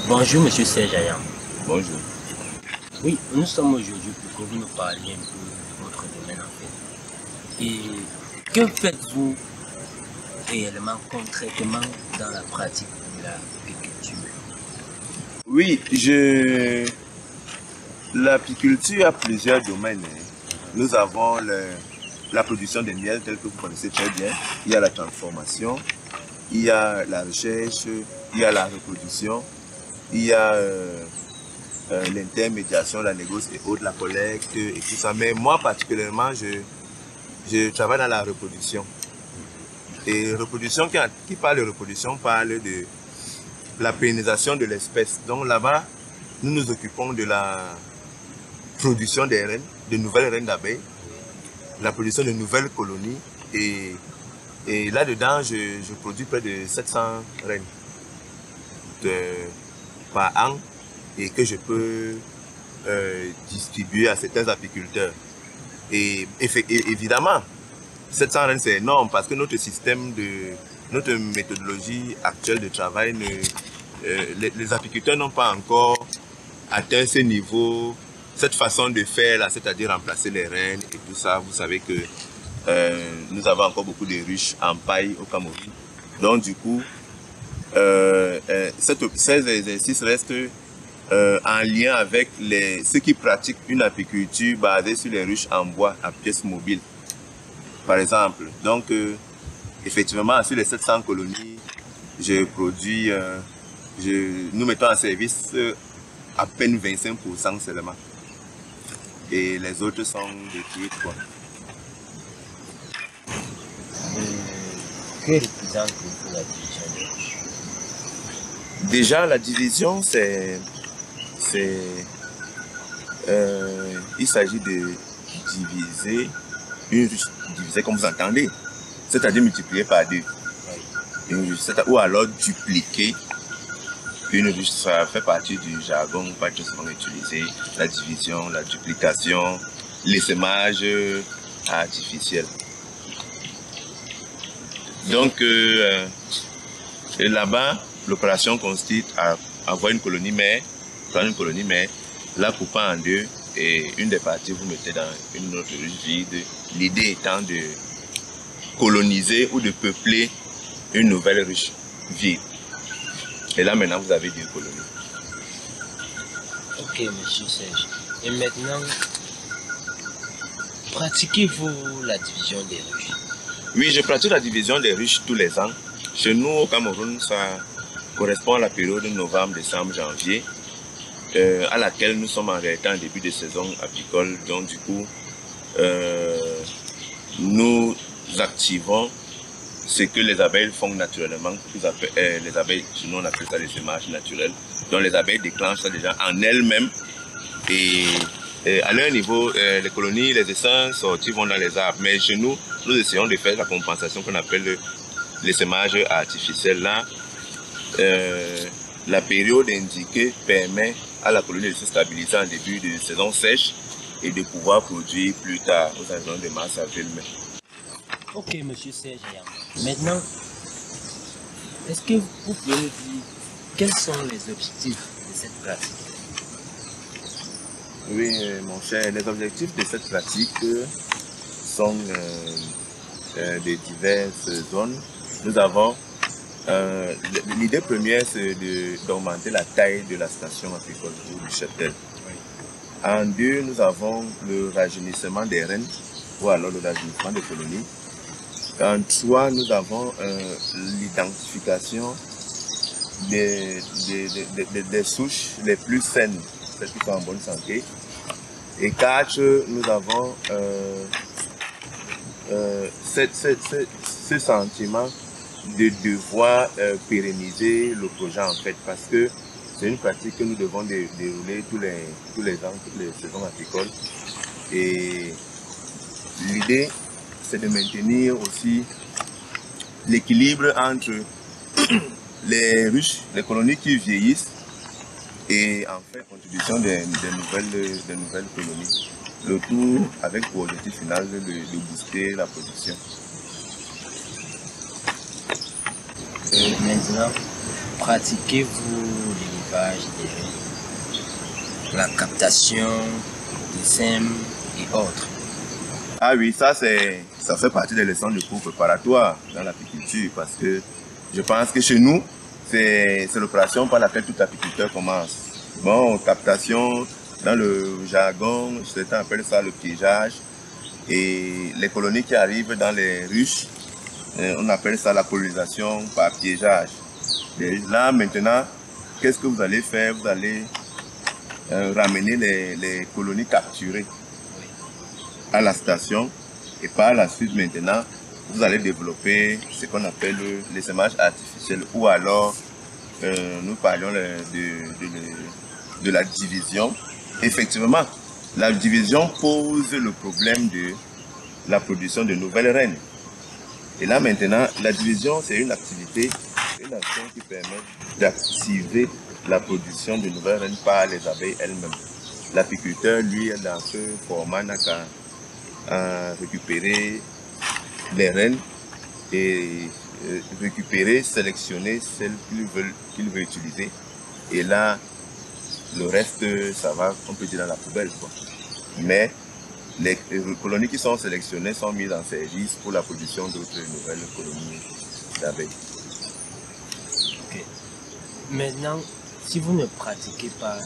Bonjour, monsieur Serge Ayam. Bonjour. Oui, nous sommes aujourd'hui pour que vous nous parliez un peu de votre domaine en fait. Et que faites-vous réellement, concrètement, dans la pratique de l'agriculture? Oui, l'apiculture a plusieurs domaines, hein. Nous avons la production de miel, tel que vous connaissez très bien. Il y a la transformation, il y a la recherche, il y a la reproduction, il y a l'intermédiation, la négoce et autres, la collecte et tout ça. Mais moi particulièrement, je travaille dans la reproduction. Et reproduction, qui parle de reproduction, parle de la pérennisation de l'espèce. Donc là-bas, nous nous occupons de la production des reines, de nouvelles reines d'abeilles, la production de nouvelles colonies. Et là-dedans, je produis près de 700 reines par an et que je peux distribuer à certains apiculteurs. Et évidemment, 700 reines, c'est énorme parce que notre méthodologie actuelle de travail, les apiculteurs n'ont pas encore atteint ce niveau, cette façon de faire là, c'est-à-dire remplacer les reines et tout ça. Vous savez que nous avons encore beaucoup de ruches en paille au Cameroun. Donc du coup, ces exercices restent en lien avec ceux qui pratiquent une apiculture basée sur les ruches en bois à pièces mobiles, par exemple. Donc, effectivement, sur les 700 colonies, je produis, nous mettons en service à peine 25% seulement. Et les autres sont détruites, quoi. Que représente pour la division des ruches? Déjà, la division, il s'agit de diviser une ruche, diviser comme vous entendez, c'est-à-dire multiplier par deux. Une ruche, ou alors dupliquer une ruche. Ça fait partie du jargon pas très souvent utilisé, la division, la duplication, l'essaimage artificiel. Donc là-bas, l'opération consiste à avoir une colonie mère, prendre une colonie mère, la couper en deux et une des parties vous mettez dans une autre ruche vide. L'idée étant de coloniser ou de peupler une nouvelle ruche vide. Et là maintenant vous avez deux colonies. Ok, monsieur Serge. Et maintenant, pratiquez-vous la division des ruches? Oui, je pratique la division des ruches tous les ans. Chez nous au Cameroun, ça correspond à la période de novembre, décembre, janvier, à laquelle nous sommes en réalité en début de saison apicole. Donc du coup, nous activons ce que les abeilles font naturellement. Les abeilles, sinon on appelle ça l'essaimage naturel. Donc les abeilles déclenchent ça déjà en elles-mêmes. Et à leur niveau, les colonies, les essaims sortis vont dans les arbres. Mais chez nous, nous essayons de faire la compensation qu'on appelle l'essaimage artificiel. Là, la période indiquée permet à la colonie de se stabiliser en début de saison sèche et de pouvoir produire plus tard, aux environs de mars, avril, mai. Ok, monsieur Serge Ayam. Maintenant, est-ce que vous pouvez nous dire quels sont les objectifs de cette pratique? Oui, mon cher, les objectifs de cette pratique sont de diverses zones. Nous avons l'idée première, c'est d'augmenter la taille de la station apicole ou du cheptel. Oui. En deux, nous avons le rajeunissement des reines ou alors le rajeunissement des colonies. En trois, nous avons l'identification des souches les plus saines, celles qui sont en bonne santé. Et quatre, nous avons ce sentiment de devoir pérenniser le projet en fait, parce que c'est une pratique que nous devons dérouler tous les ans, toutes les saisons apicoles. Et l'idée, c'est de maintenir aussi l'équilibre entre les ruches, les colonies qui vieillissent et en fait contribution des nouvelles colonies. Le tout avec pour objectif final de booster la production. Et maintenant, pratiquez-vous l'élevage des rennes, la captation des sèmes et autres. Ah oui, ça fait partie des leçons de cours préparatoires dans l'apiculture parce que je pense que chez nous, c'est l'opération par laquelle tout apiculteur commence. Bon, captation, dans le jargon, certains appellent ça le piégeage. Et les colonies qui arrivent dans les ruches, on appelle ça la colonisation par piégeage. Et là, maintenant, qu'est-ce que vous allez faire? Vous allez ramener les colonies capturées à la station. Et par la suite, maintenant, vous allez développer ce qu'on appelle l'essaimage artificiel ou alors nous parlions de la division. Effectivement, la division pose le problème de la production de nouvelles reines. Et là maintenant, la division, c'est une activité, une action qui permet d'activer la production de nouvelles reines par les abeilles elles-mêmes. L'apiculteur, lui, dans ce format, n'a qu'à récupérer les reines et récupérer, sélectionner celles qu'il veut utiliser. Et là, le reste, ça va, on peut dire, dans la poubelle, quoi. Mais les colonies qui sont sélectionnées sont mises en service pour la production d'autres nouvelles colonies d'abeilles. Ok. Maintenant, si vous ne pratiquez pas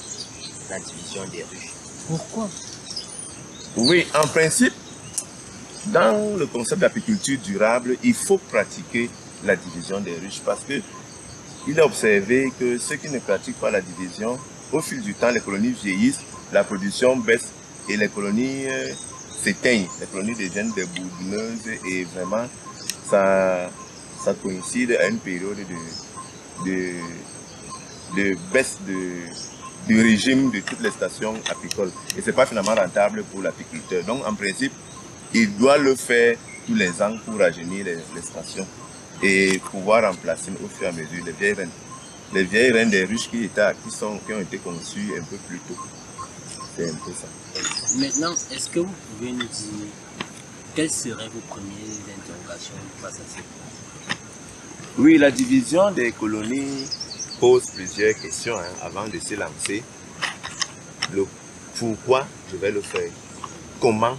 la division des ruches, pourquoi? Oui, en principe, dans le concept d'apiculture durable, il faut pratiquer la division des ruches parce que il est observé que ceux qui ne pratiquent pas la division, au fil du temps, les colonies vieillissent, la production baisse et les colonies s'éteignent. Les colonies deviennent des bourdonneuses et vraiment, ça coïncide à une période de baisse du régime de toutes les stations apicoles. Et ce n'est pas finalement rentable pour l'apiculteur. Donc, en principe, il doit le faire tous les ans pour rajeunir les stations et pouvoir remplacer au fur et à mesure les vieilles reines. Les vieilles reines des ruches qui ont été conçues un peu plus tôt. C'est un peu ça. Maintenant, est-ce que vous pouvez nous dire quelles seraient vos premières interrogations face à ces points? Oui, la division des colonies pose plusieurs questions avant de se lancer. Le pourquoi je vais le faire, comment,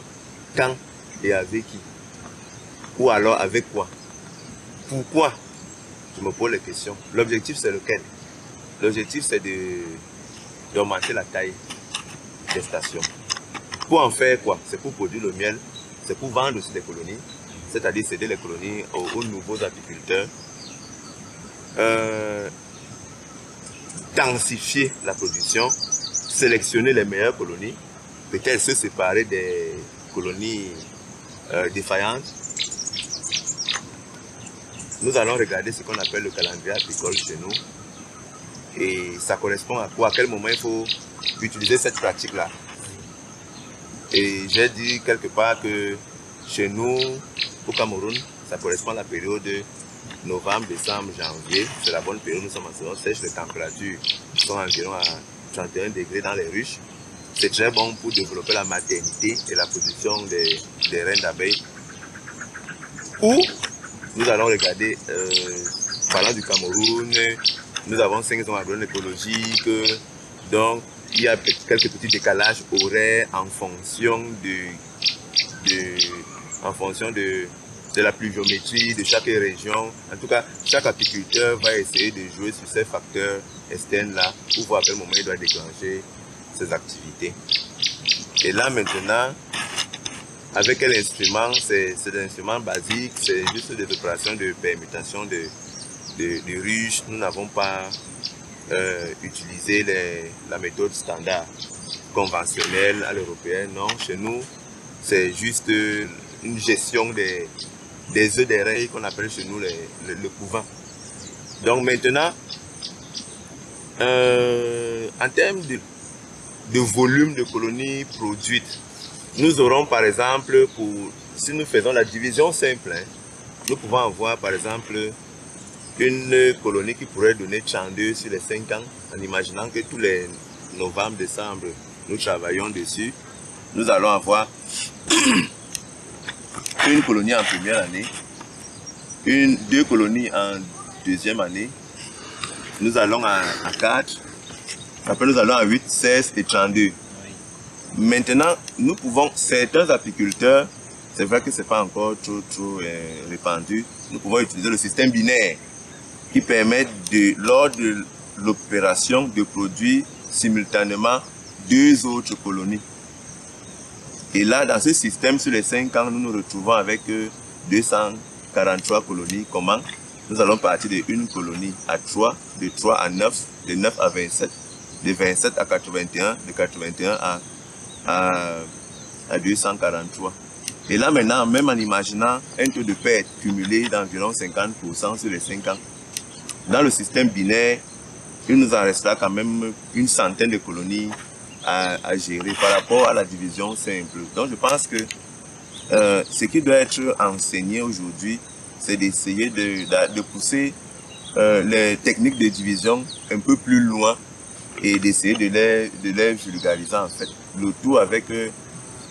quand et avec qui, ou alors avec quoi. Pourquoi? Je me pose les questions. L'objectif, c'est lequel? L'objectif, c'est d'augmenter la taille des stations. Pour en faire quoi? C'est pour produire le miel, c'est pour vendre aussi les colonies, c'est-à-dire céder les colonies aux nouveaux apiculteurs, densifier la production, sélectionner les meilleures colonies, peut-être se séparer des colonies défaillantes. Nous allons regarder ce qu'on appelle le calendrier apicole chez nous. Et ça correspond à quoi? À quel moment il faut utiliser cette pratique-là? Et j'ai dit quelque part que chez nous, au Cameroun, ça correspond à la période de novembre, décembre, janvier. C'est la bonne période, nous sommes en saison sèche, les températures sont environ à 31 degrés dans les ruches. C'est très bon pour développer la maternité et la production des reines d'abeilles. Ou nous allons regarder, parlant du Cameroun, nous avons 5 zones agroécologiques, donc il y a quelques petits décalages horaires en fonction de la pluviométrie de chaque région. En tout cas, chaque apiculteur va essayer de jouer sur ces facteurs externes-là pour voir à quel moment il doit déclencher ses activités. Et là maintenant, avec quel instrument? C'est des instruments basiques, c'est juste des opérations de permutation de ruches. Nous n'avons pas utilisé la méthode standard conventionnelle à l'européenne. Non, chez nous, c'est juste une gestion des œufs des reines qu'on appelle chez nous le couvent. Donc maintenant, en termes de volume de colonies produites, nous aurons par exemple, si nous faisons la division simple, nous pouvons avoir par exemple une colonie qui pourrait donner 32 sur les 5 ans, en imaginant que tous les novembre, décembre, nous travaillons dessus. Nous allons avoir une colonie en première année, 2 colonies en deuxième année, nous allons à 4, Après, nous allons à 8, 16 et 32. Oui. Maintenant, nous pouvons, certains apiculteurs, c'est vrai que ce n'est pas encore trop répandu, nous pouvons utiliser le système binaire qui permet, lors de l'opération, de produire simultanément 2 autres colonies. Et là, dans ce système, sur les 5 ans, nous nous retrouvons avec 243 colonies. Comment? Nous allons partir de une colonie à 3, de 3 à 9, de 9 à 27, de 27 à 81, de 81 à 243. Et là maintenant, même en imaginant un taux de perte cumulé d'environ 50% sur les 5 ans, dans le système binaire, il nous en restera quand même une centaine de colonies à gérer par rapport à la division simple. Donc je pense que ce qui doit être enseigné aujourd'hui, c'est d'essayer de pousser les techniques de division un peu plus loin et d'essayer de les vulgariser en fait. Le tout avec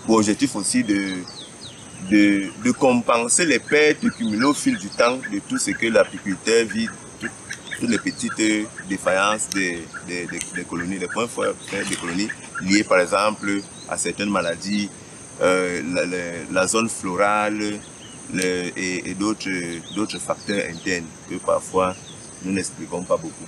pour objectif aussi de compenser les pertes cumulées au fil du temps de tout ce que l'apiculteur vit, toutes les petites défaillances des colonies, les points forts des colonies liés par exemple à certaines maladies, la zone florale et d'autres facteurs internes que parfois nous n'expliquons pas beaucoup.